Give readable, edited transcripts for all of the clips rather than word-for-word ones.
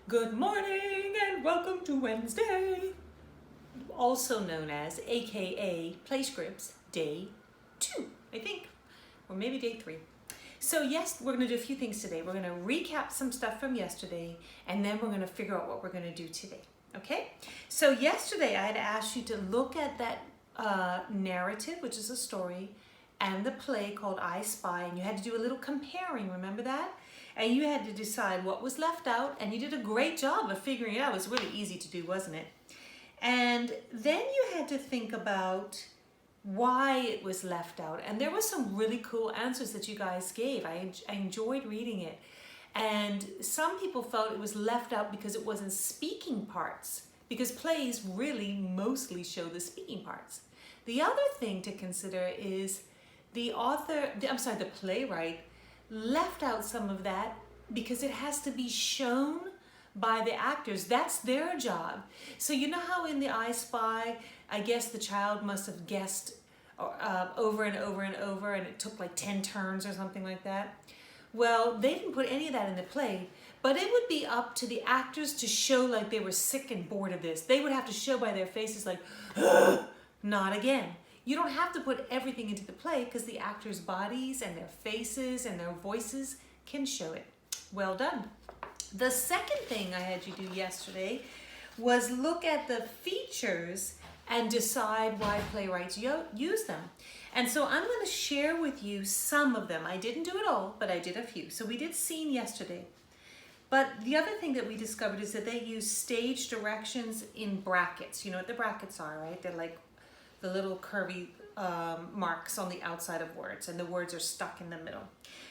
Good morning and welcome to Wednesday, also known as AKA Play Scripts Day 2, I think, or maybe Day 3. So yes, we're going to do a few things today. We're going to recap some stuff from yesterday, and then we're going to figure out what we're going to do today, okay? So yesterday I had asked you to look at that narrative, which is a story, and the play called I Spy, and you had to do a little comparing, remember that? And you had to decide what was left out, and you did a great job of figuring it out. It was really easy to do, wasn't it? And then you had to think about why it was left out. And there were some really cool answers that you guys gave. I enjoyed reading it. And some people felt it was left out because it wasn't speaking parts, because plays really mostly show the speaking parts. The other thing to consider is the playwright left out some of that because it has to be shown by the actors. That's their job. So you know how in the I Spy, I guess the child must have guessed over and over and over, and it took like 10 turns or something like that. Well, they didn't put any of that in the play, but it would be up to the actors to show like they were sick and bored of this. They would have to show by their faces like, not again. You don't have to put everything into the play because the actors' bodies and their faces and their voices can show it. Well done. The second thing I had you do yesterday was look at the features and decide why playwrights use them. And so I'm going to share with you some of them. I didn't do it all, but I did a few. So we did scene yesterday. But the other thing that we discovered is that they use stage directions in brackets. You know what the brackets are, right? They're like the little curvy marks on the outside of words, and the words are stuck in the middle.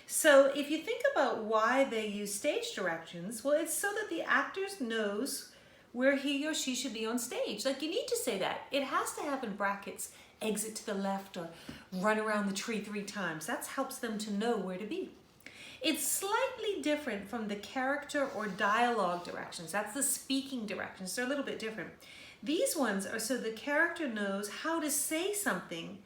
So if you think about why they use stage directions, well, it's so that the actors knows where he or she should be on stage. Like, you need to say that. It has to have in brackets, exit to the left or run around the tree 3 times. That helps them to know where to be. It's slightly different from the character or dialogue directions. That's the speaking directions. They're a little bit different. These ones are so the character knows how to say something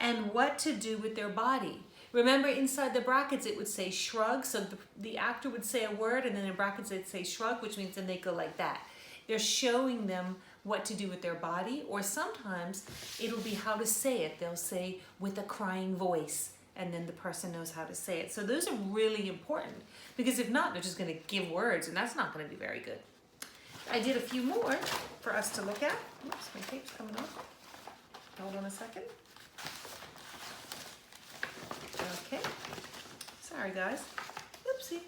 and what to do with their body. Remember, inside the brackets it would say shrug, so the actor would say a word, and then in brackets they'd say shrug, which means then they go like that. They're showing them what to do with their body, or sometimes it'll be how to say it. They'll say with a crying voice, and then the person knows how to say it. So those are really important, because if not, they're just going to give words, and that's not going to be very good. I did a few more for us to look at. Oops, my tape's coming off. Hold on a second. Okay. Sorry, guys. Oopsie.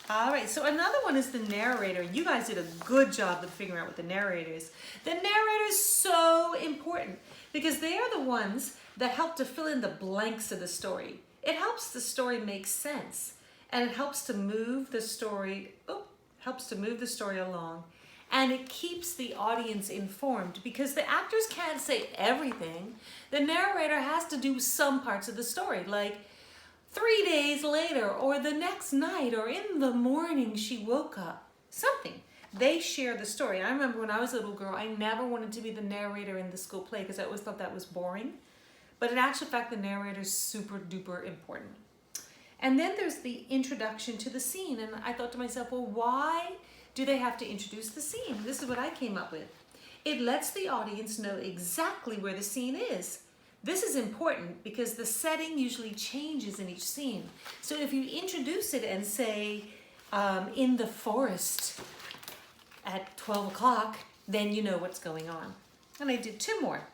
All right, so another one is the narrator. You guys did a good job of figuring out what the narrator is. The narrator is so important because they are the ones that help to fill in the blanks of the story. It helps the story make sense, and it helps to move the story along, and it keeps the audience informed because the actors can't say everything. The narrator has to do some parts of the story, like 3 days later, or the next night, or in the morning she woke up. Something. They share the story. I remember when I was a little girl, I never wanted to be the narrator in the school play because I always thought that was boring. But in actual fact, the narrator is super duper important. And then there's the introduction to the scene. And I thought to myself, well, why do they have to introduce the scene? This is what I came up with. It lets the audience know exactly where the scene is. This is important because the setting usually changes in each scene. So if you introduce it and say, in the forest at 12 o'clock, then you know what's going on. And I did 2 more.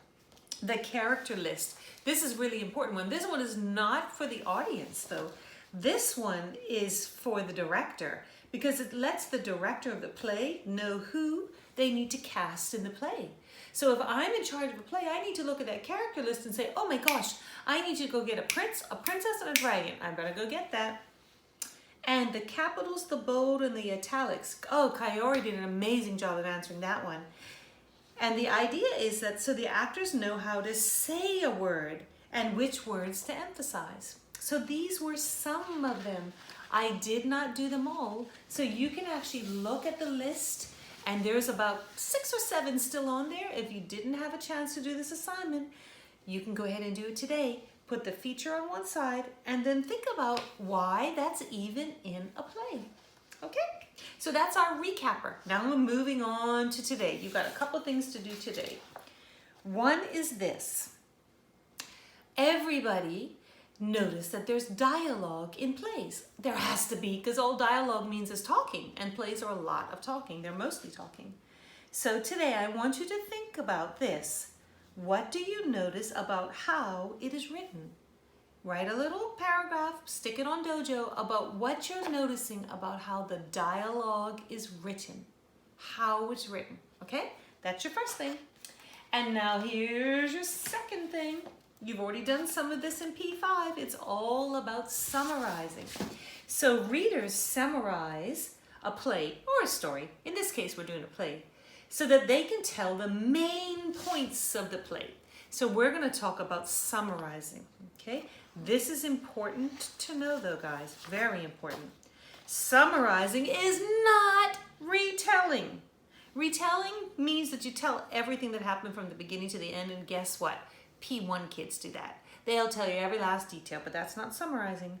The character list. This is really important one. This one is not for the audience, though. This one is for the director because it lets the director of the play know who they need to cast in the play. So if I'm in charge of a play, I need to look at that character list and say, oh my gosh, I need you to go get a princess, and a dragon. I better go get that. And the capitals, the bold, and the italics. Oh, Kaori did an amazing job of answering that one. And the idea is that so the actors know how to say a word and which words to emphasize. So these were some of them. I did not do them all. So you can actually look at the list, and there's about 6 or 7 still on there. If you didn't have a chance to do this assignment, you can go ahead and do it today. Put the feature on one side, and then think about why that's even in a play. Okay? So that's our recapper. Now we're moving on to today. You've got a couple things to do today. One is this. Everybody notice that there's dialogue in plays. There has to be, because all dialogue means is talking, and plays are a lot of talking. They're mostly talking. So today I want you to think about this. What do you notice about how it is written? Write a little paragraph, stick it on Dojo about what you're noticing about how the dialogue is written. How it's written, okay? That's your first thing. And now here's your second thing. You've already done some of this in P5. It's all about summarizing. So readers summarize a play or a story. In this case, we're doing a play, so that they can tell the main points of the play. So we're going to talk about summarizing, okay? This is important to know though, guys, very important. Summarizing is not retelling. Retelling means that you tell everything that happened from the beginning to the end, and guess what? P1 kids do that. They'll tell you every last detail, but that's not summarizing.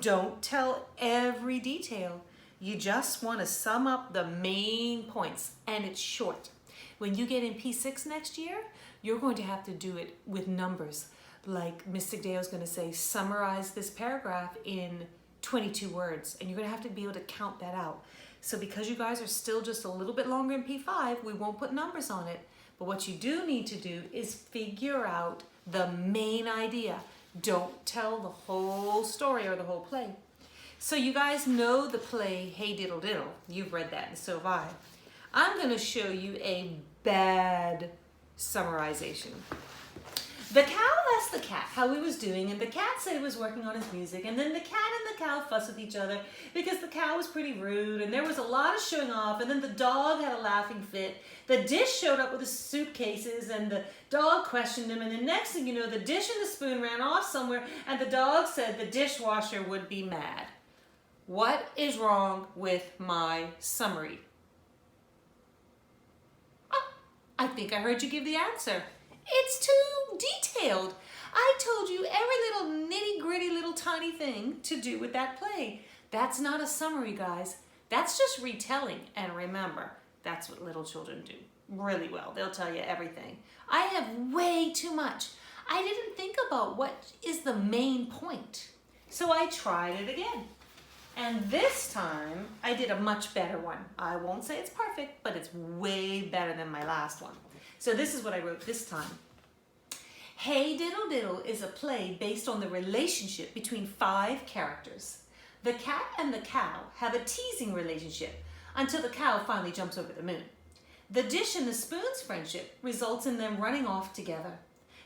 Don't tell every detail. You just want to sum up the main points, and it's short. When you get in P6 next year, you're going to have to do it with numbers. Like Ms. Sigdeo's going to say, summarize this paragraph in 22 words, and you're going to have to be able to count that out. So because you guys are still just a little bit longer in P5, we won't put numbers on it. But what you do need to do is figure out the main idea. Don't tell the whole story or the whole play. So you guys know the play Hey Diddle Diddle. You've read that, and so have I. I'm going to show you a bad summarization. The cow asked the cat how he was doing, and the cat said he was working on his music, and then the cat and the cow fussed with each other because the cow was pretty rude, and there was a lot of showing off, and then the dog had a laughing fit. The dish showed up with the suitcases, and the dog questioned him, and the next thing you know, the dish and the spoon ran off somewhere, and the dog said the dishwasher would be mad. What is wrong with my summary? Oh, I think I heard you give the answer. It's too detailed. I told you every little nitty-gritty little tiny thing to do with that play. That's not a summary, guys. That's just retelling. And remember, that's what little children do really well. They'll tell you everything. I have way too much. I didn't think about what is the main point. So I tried it again. And this time, I did a much better one. I won't say it's perfect, but it's way better than my last one. So this is what I wrote this time. Hey Diddle Diddle is a play based on the relationship between 5 characters. The cat and the cow have a teasing relationship until the cow finally jumps over the moon. The dish and the spoon's friendship results in them running off together.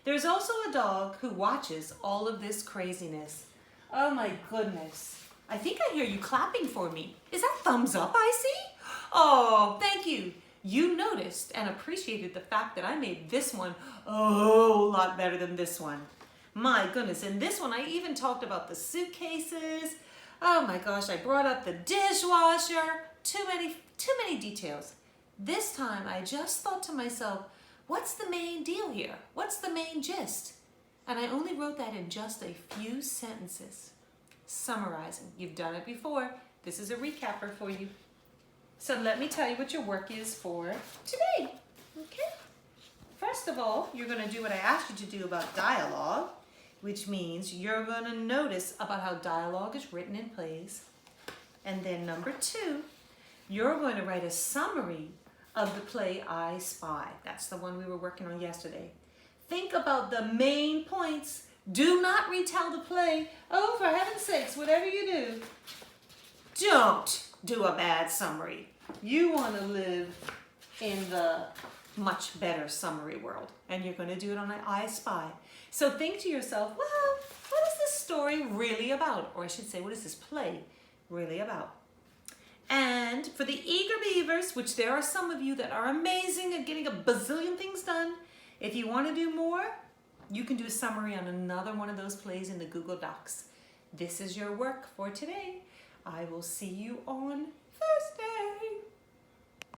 There's also a dog who watches all of this craziness. Oh my goodness. I think I hear you clapping for me. Is that thumbs up I see? Oh, thank you. You noticed and appreciated the fact that I made this one a whole lot better than this one. My goodness, in this one I even talked about the suitcases. Oh my gosh, I brought up the dishwasher. Too many details. This time I just thought to myself, what's the main deal here? What's the main gist? And I only wrote that in just a few sentences. Summarizing. You've done it before. This is a recapper for you. So let me tell you what your work is for today, okay? First of all, you're going to do what I asked you to do about dialogue, which means you're going to notice about how dialogue is written in plays. And then number 2, you're going to write a summary of the play I Spy. That's the one we were working on yesterday. Think about the main points. Do not retell the play. Oh, for heaven's sakes, whatever you do, don't do a bad summary. You want to live in the much better summary world, and you're going to do it on I Spy. So think to yourself, well, what is this story really about? Or I should say, what is this play really about? And for the eager beavers, which there are some of you that are amazing at getting a bazillion things done, if you want to do more, you can do a summary on another one of those plays in the Google Docs. This is your work for today. I will see you on Thursday.